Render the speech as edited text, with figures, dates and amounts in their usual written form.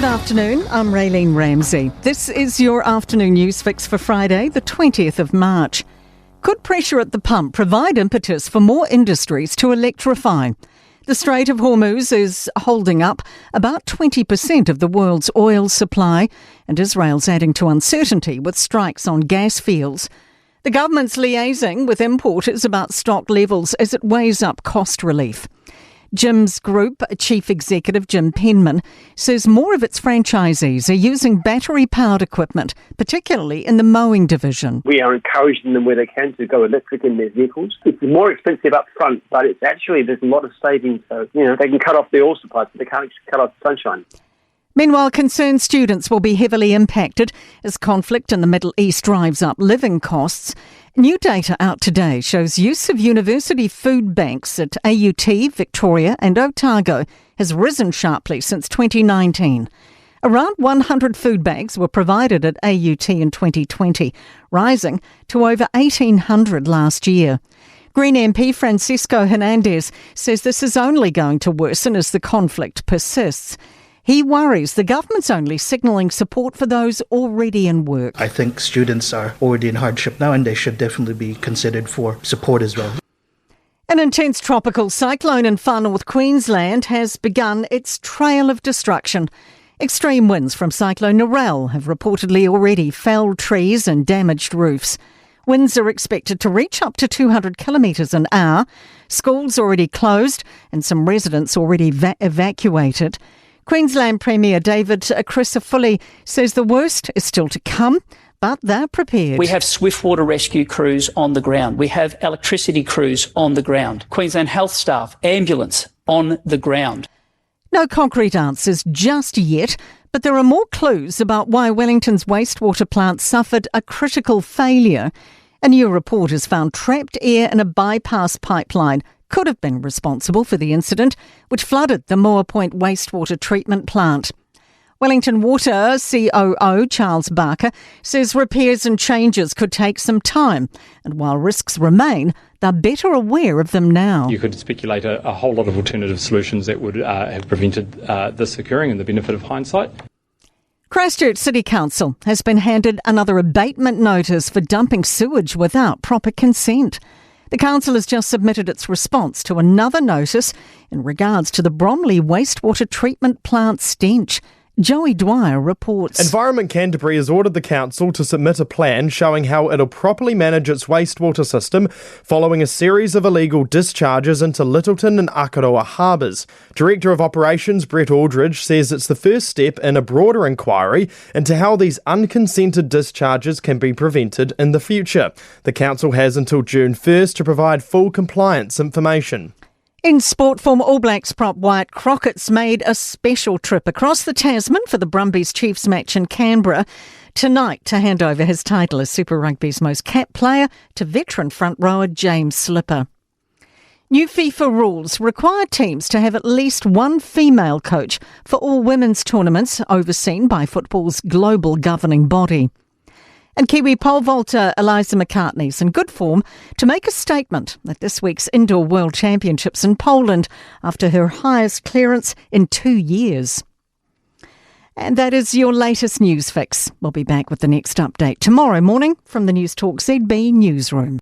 Good afternoon, I'm Raylene Ramsey. This is your afternoon news fix for Friday, the 20th of March. Could pressure at the pump provide impetus for more industries to electrify? The Strait of Hormuz is holding up about 20% of the world's oil supply, and Israel's adding to uncertainty with strikes on gas fields. The government's liaising with importers about stock levels as it weighs up cost relief. Jim's Group Chief Executive Jim Penman says more of its franchisees are using battery-powered equipment, particularly in the mowing division. We are encouraging them where they can to go electric in their vehicles. It's more expensive up front, but it's actually, there's a lot of savings. So, they can cut off the oil supply, but they can't cut off the sunshine. Meanwhile, concerned students will be heavily impacted as conflict in the Middle East drives up living costs. New data out today shows use of university food banks at AUT, Victoria and Otago has risen sharply since 2019. Around 100 food bags were provided at AUT in 2020, rising to over 1,800 last year. Green MP Francisco Hernandez says this is only going to worsen as the conflict persists. He worries the government's only signalling support for those already in work. I think students are already in hardship now and they should definitely be considered for support as well. An intense tropical cyclone in far north Queensland has begun its trail of destruction. Extreme winds from Cyclone Narelle have reportedly already felled trees and damaged roofs. Winds are expected to reach up to 200 kilometres an hour. Schools already closed and some residents already evacuated. Queensland Premier David Crisafulli says the worst is still to come, but they're prepared. We have swift water rescue crews on the ground. We have electricity crews on the ground. Queensland Health staff, ambulance on the ground. No concrete answers just yet, but there are more clues about why Wellington's wastewater plant suffered a critical failure. A new report has found trapped air in a bypass pipeline could have been responsible for the incident, which flooded the Moa Point wastewater treatment plant. Wellington Water COO Charles Barker says repairs and changes could take some time, and while risks remain, they're better aware of them now. You could speculate a whole lot of alternative solutions that would have prevented this occurring, and the benefit of hindsight. Christchurch City Council has been handed another abatement notice for dumping sewage without proper consent. The council has just submitted its response to another notice in regards to the Bromley wastewater treatment plant stench. Joey Dwyer reports. Environment Canterbury has ordered the council to submit a plan showing how it'll properly manage its wastewater system following a series of illegal discharges into Littleton and Akaroa harbours. Director of Operations Brett Aldridge says it's the first step in a broader inquiry into how these unconsented discharges can be prevented in the future. The council has until June 1st to provide full compliance information. In sport form, All Blacks prop Wyatt Crockett's made a special trip across the Tasman for the Brumbies Chiefs match in Canberra tonight to hand over his title as Super Rugby's most capped player to veteran front rower James Slipper. New FIFA rules require teams to have at least one female coach for all women's tournaments overseen by football's global governing body. And Kiwi pole vaulter Eliza McCartney's in good form to make a statement at this week's Indoor World Championships in Poland after her highest clearance in 2 years. And that is your latest news fix. We'll be back with the next update tomorrow morning from the Newstalk ZB newsroom.